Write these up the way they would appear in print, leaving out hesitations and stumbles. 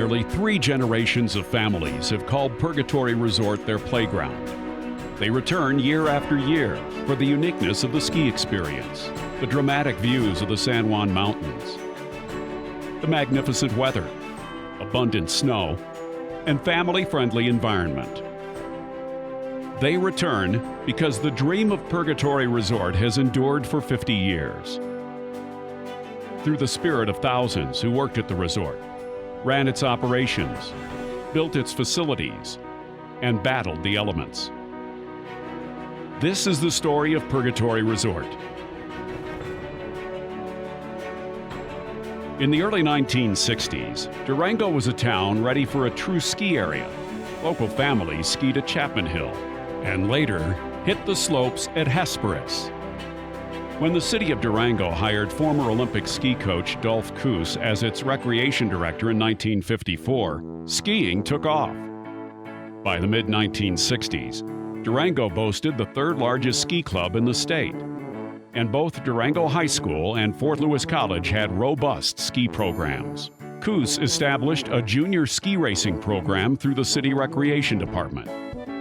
nearly 3 generations of families have called Purgatory Resort their playground. They return year after year for the uniqueness of the ski experience, the dramatic views of the San Juan Mountains, the magnificent weather, abundant snow, and family-friendly environment. They return because the dream of Purgatory Resort has endured for 50 years. Through the spirit of thousands who worked at the resort, ran its operations, built its facilities, and battled the elements. This is the story of Purgatory Resort. In the early 1960s, Durango was a town ready for a true ski area. Local families skied at Chapman Hill, and later hit the slopes at Hesperus. When the city of Durango hired former Olympic ski coach Dolph Koos as its recreation director in 1954, skiing took off. By the mid-1960s, Durango boasted the third largest ski club in the state, and both Durango High School and Fort Lewis College had robust ski programs. Koos established a junior ski racing program through the city recreation department,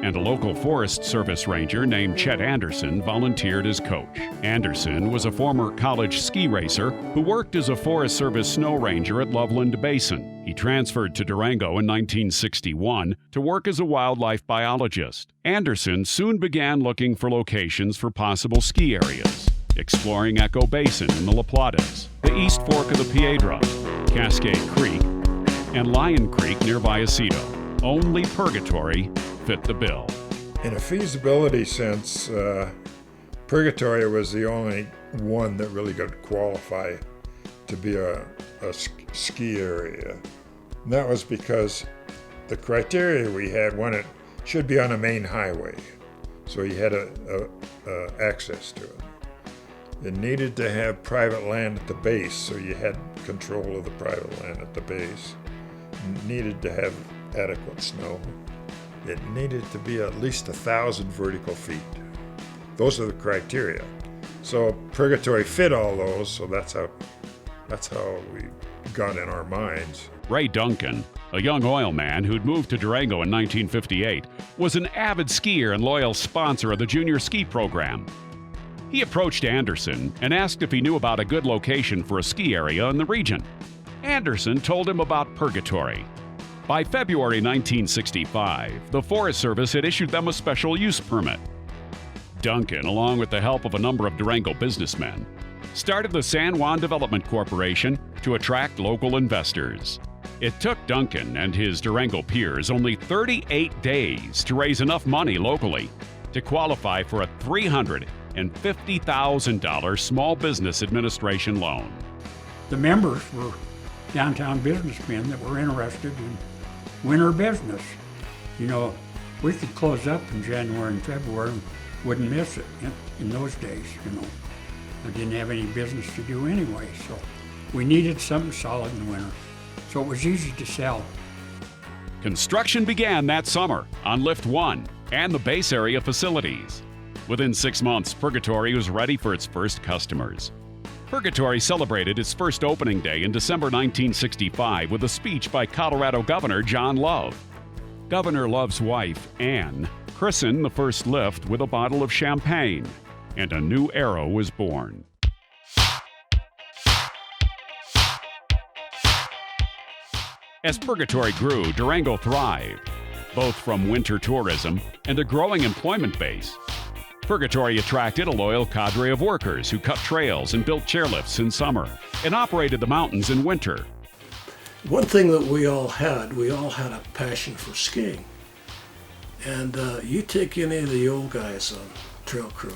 and a local Forest Service ranger named Chet Anderson volunteered as coach. Anderson was a former college ski racer who worked as a Forest Service snow ranger at Loveland Basin. He transferred to Durango in 1961 to work as a wildlife biologist. Anderson soon began looking for locations for possible ski areas, exploring Echo Basin in the La Platas, the East Fork of the Piedra, Cascade Creek, and Lion Creek near Vallecito. Only Purgatory fit the bill. In a feasibility sense, Purgatory was the only one that really could qualify to be a ski area. And that was because the criteria we had, one, it should be on a main highway, so you had access to it. It needed to have private land at the base, so you had control of the private land at the base. It needed to have adequate snow. It needed to be at least 1,000 vertical feet. Those are the criteria. So Purgatory fit all those, so that's how we got in our minds. Ray Duncan, a young oil man who'd moved to Durango in 1958, was an avid skier and loyal sponsor of the junior ski program. He approached Anderson and asked if he knew about a good location for a ski area in the region. Anderson told him about Purgatory. By February 1965, the Forest Service had issued them a special use permit. Duncan, along with the help of a number of Durango businessmen, started the San Juan Development Corporation to attract local investors. It took Duncan and his Durango peers only 38 days to raise enough money locally to qualify for a $350,000 Small Business Administration loan. The members were downtown businessmen that were interested in winter business. You know, we could close up in January and February and wouldn't miss it in those days, you know. I didn't have any business to do anyway, so we needed something solid in the winter. So it was easy to sell. Construction began that summer on Lift 1 and the base area facilities. Within 6 months, Purgatory was ready for its first customers. Purgatory celebrated its first opening day in December 1965 with a speech by Colorado Governor John Love. Governor Love's wife, Anne, christened the first lift with a bottle of champagne, and a new era was born. As Purgatory grew, Durango thrived, both from winter tourism and a growing employment base. Purgatory attracted a loyal cadre of workers who cut trails and built chairlifts in summer and operated the mountains in winter. One thing that we all had a passion for skiing. And you take any of the old guys on trail crew,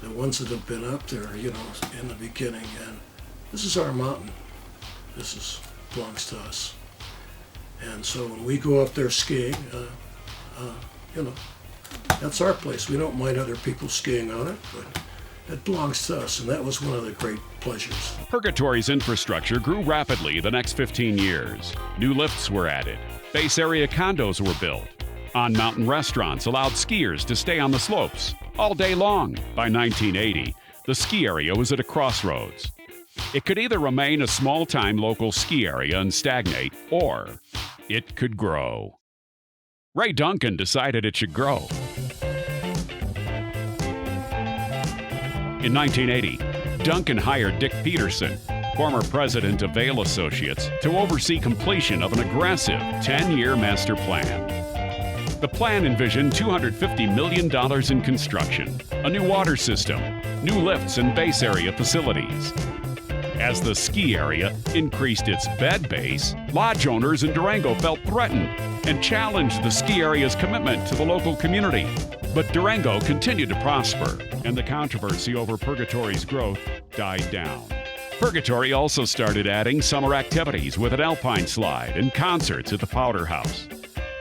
the ones that have been up there, you know, in the beginning, and this is our mountain. Belongs to us. And so when we go up there skiing, you know, that's our place. We don't mind other people skiing on it, but it belongs to us, and that was one of the great pleasures. Purgatory's infrastructure grew rapidly the next 15 years. New lifts were added. Base area condos were built. On-mountain restaurants allowed skiers to stay on the slopes all day long. By 1980, the ski area was at a crossroads. It could either remain a small-time local ski area and stagnate, or it could grow. Ray Duncan decided it should grow. In 1980, Duncan hired Dick Peterson, former president of Vail Associates, to oversee completion of an aggressive 10-year master plan. The plan envisioned $250 million in construction, a new water system, new lifts and base area facilities. As the ski area increased its bed base, lodge owners in Durango felt threatened and challenged the ski area's commitment to the local community. But Durango continued to prosper, and the controversy over Purgatory's growth died down. Purgatory also started adding summer activities with an alpine slide and concerts at the Powder House.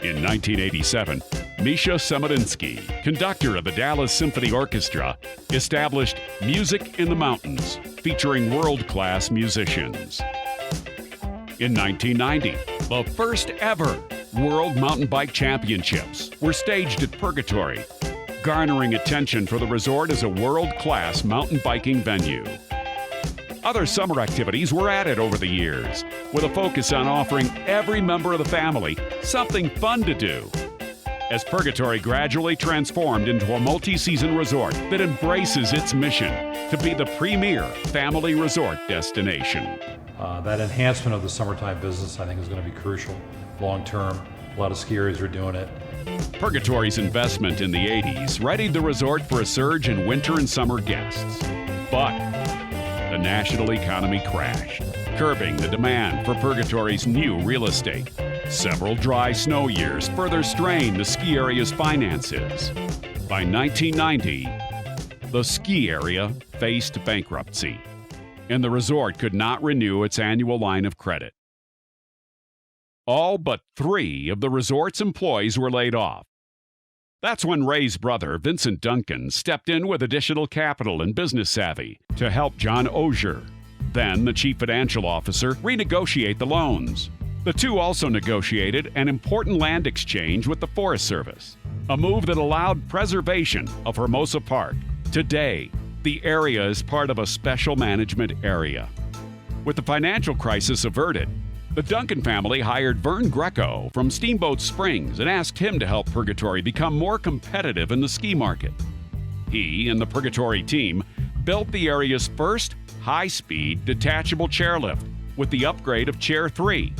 In 1987, Misha Semedinsky, conductor of the Dallas Symphony Orchestra, established Music in the Mountains, featuring world-class musicians. In 1990, the first ever World Mountain Bike Championships were staged at Purgatory, garnering attention for the resort as a world-class mountain biking venue. Other summer activities were added over the years, with a focus on offering every member of the family something fun to do. As Purgatory gradually transformed into a multi-season resort that embraces its mission to be the premier family resort destination. That enhancement of the summertime business, I think, is going to be crucial long term. A lot of ski areas are doing it. Purgatory's investment in the 80s readied the resort for a surge in winter and summer guests. But the national economy crashed, curbing the demand for Purgatory's new real estate. Several dry snow years further strained the ski area's finances. By 1990, the ski area faced bankruptcy, and the resort could not renew its annual line of credit. All but 3 of the resort's employees were laid off. That's when Ray's brother, Vincent Duncan, stepped in with additional capital and business savvy to help John Osier, then the chief financial officer, renegotiate the loans. The two also negotiated an important land exchange with the Forest Service, a move that allowed preservation of Hermosa Park. Today, the area is part of a special management area. With the financial crisis averted, the Duncan family hired Vern Greco from Steamboat Springs and asked him to help Purgatory become more competitive in the ski market. He and the Purgatory team built the area's first high-speed detachable chairlift with the upgrade of Chair 3.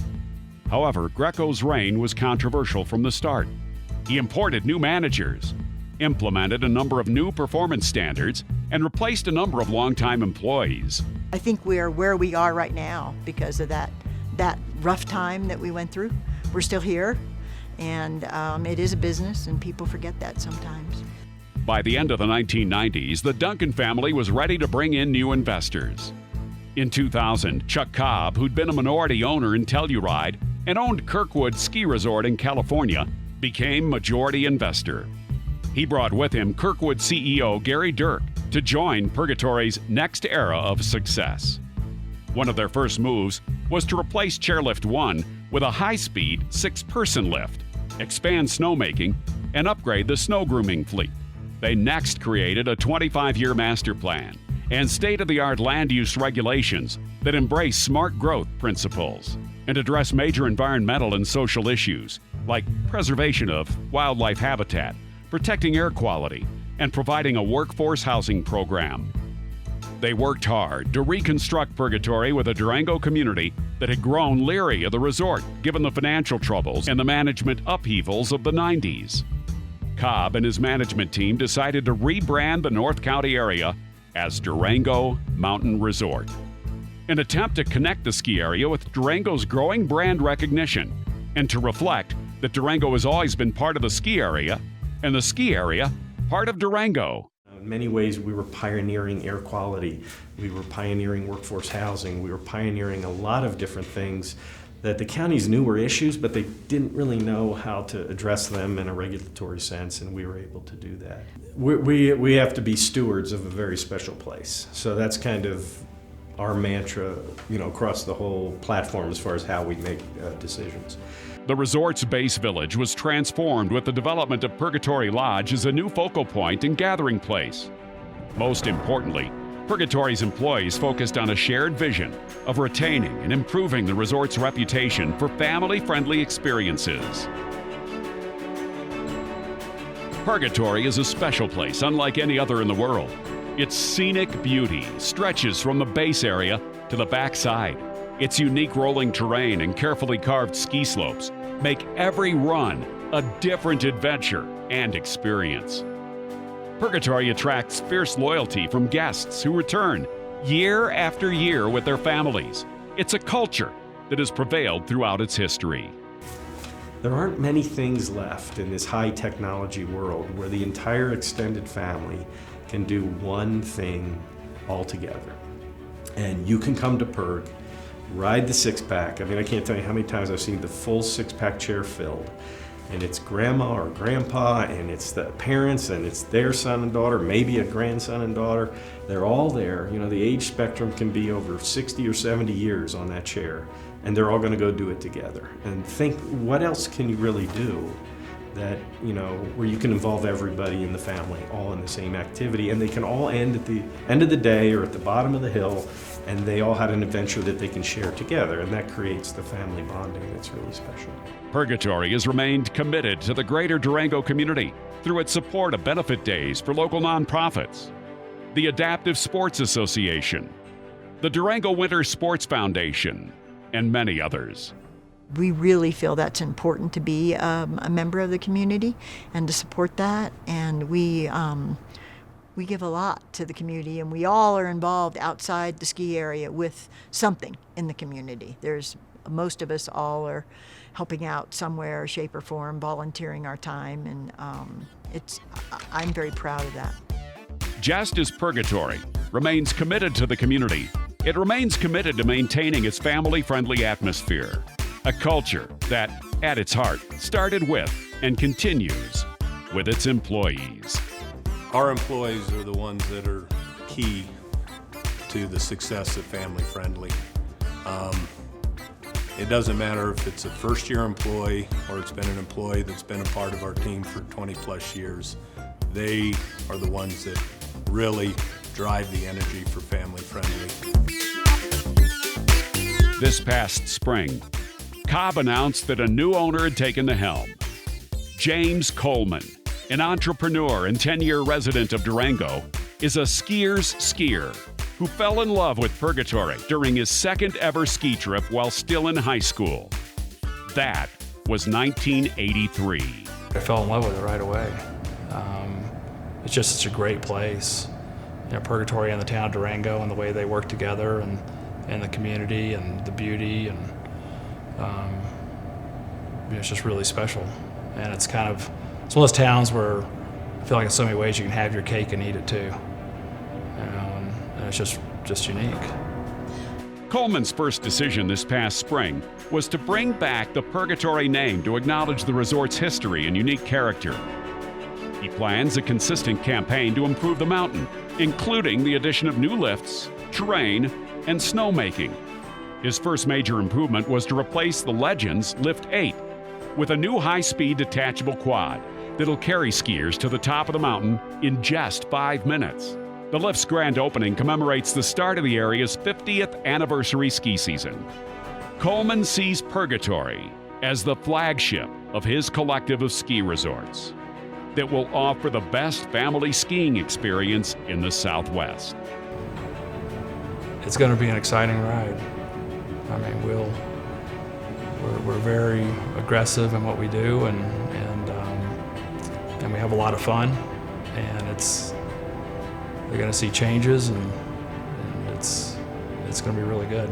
However, Greco's reign was controversial from the start. He imported new managers, implemented a number of new performance standards, and replaced a number of longtime employees. I think we are where we are right now because of that rough time that we went through. We're still here, and it is a business, and people forget that sometimes. By the end of the 1990s, the Duncan family was ready to bring in new investors. In 2000, Chuck Cobb, who'd been a minority owner in Telluride and owned Kirkwood Ski Resort in California, became majority investor. He brought with him Kirkwood CEO Gary Dirk to join Purgatory's next era of success. One of their first moves was to replace Chairlift 1 with a high-speed 6-person lift, expand snowmaking, and upgrade the snow grooming fleet. They next created a 25-year master plan and state-of-the-art land use regulations that embrace smart growth principles and address major environmental and social issues like preservation of wildlife habitat, protecting air quality, and providing a workforce housing program. They worked hard to reconstruct Purgatory with a Durango community that had grown leery of the resort given the financial troubles and the management upheavals of the 90s. Cobb and his management team decided to rebrand the North County area as Durango Mountain Resort, an attempt to connect the ski area with Durango's growing brand recognition and to reflect that Durango has always been part of the ski area and the ski area part of Durango. In many ways, we were pioneering air quality, we were pioneering workforce housing, we were pioneering a lot of different things that the counties knew were issues, but they didn't really know how to address them in a regulatory sense, and we were able to do that. We have to be stewards of a very special place. So that's kind of our mantra, across the whole platform as far as how we make decisions. The resort's base village was transformed with the development of Purgatory Lodge as a new focal point and gathering place. Most importantly, Purgatory's employees focused on a shared vision of retaining and improving the resort's reputation for family-friendly experiences. Purgatory is a special place unlike any other in the world. Its scenic beauty stretches from the base area to the backside. Its unique rolling terrain and carefully carved ski slopes make every run a different adventure and experience. Purgatory attracts fierce loyalty from guests who return year after year with their families. It's a culture that has prevailed throughout its history. There aren't many things left in this high technology world where the entire extended family can do one thing all together. And you can come to Purg, ride the six-pack. I mean, I can't tell you how many times I've seen the full six-pack chair filled. And it's grandma or grandpa, and it's the parents, and it's their son and daughter, maybe a grandson and daughter. They're all there. You know, the age spectrum can be over 60 or 70 years on that chair, and they're all going to go do it together. And think, what else can you really do that, you know, where you can involve everybody in the family all in the same activity, and they can all end at the end of the day or at the bottom of the hill, and they all had an adventure that they can share together, and that creates the family bonding that's really special. Purgatory has remained committed to the greater Durango community through its support of benefit days for local nonprofits, the Adaptive Sports Association, the Durango Winter Sports Foundation, and many others. We really feel that's important to be a member of the community and to support that. And we give a lot to the community, and we all are involved outside the ski area with something in the community. Most of us all are helping out somewhere, shape or form, volunteering our time, and I'm very proud of that. Just as Purgatory remains committed to the community, it remains committed to maintaining its family-friendly atmosphere, a culture that, at its heart, started with and continues with its employees. Our employees are the ones that are key to the success of Family Friendly. It doesn't matter if it's a first-year employee or it's been an employee that's been a part of our team for 20-plus years. They are the ones that really drive the energy for Family Friendly. This past spring, Cobb announced that a new owner had taken the helm. James Coleman, an entrepreneur and 10-year resident of Durango, is a skier's skier who fell in love with Purgatory during his second ever ski trip while still in high school. That was 1983. I fell in love with it right away. It's just such a great place. You know, Purgatory and the town of Durango and the way they work together, and the community and the beauty, and it's just really special. And it's one of those towns where I feel like in so many ways you can have your cake and eat it too. And it's just unique. Coleman's first decision this past spring was to bring back the Purgatory name to acknowledge the resort's history and unique character. He plans a consistent campaign to improve the mountain, including the addition of new lifts, terrain, and snowmaking. His first major improvement was to replace the Legends Lift 8 with a new high-speed detachable quad that'll carry skiers to the top of the mountain in just 5 minutes. The lift's grand opening commemorates the start of the area's 50th anniversary ski season. Coleman sees Purgatory as the flagship of his collective of ski resorts that will offer the best family skiing experience in the Southwest. It's going to be an exciting ride. I mean, we're very aggressive in what we do, and we have a lot of fun, and they're going to see changes, and it's going to be really good.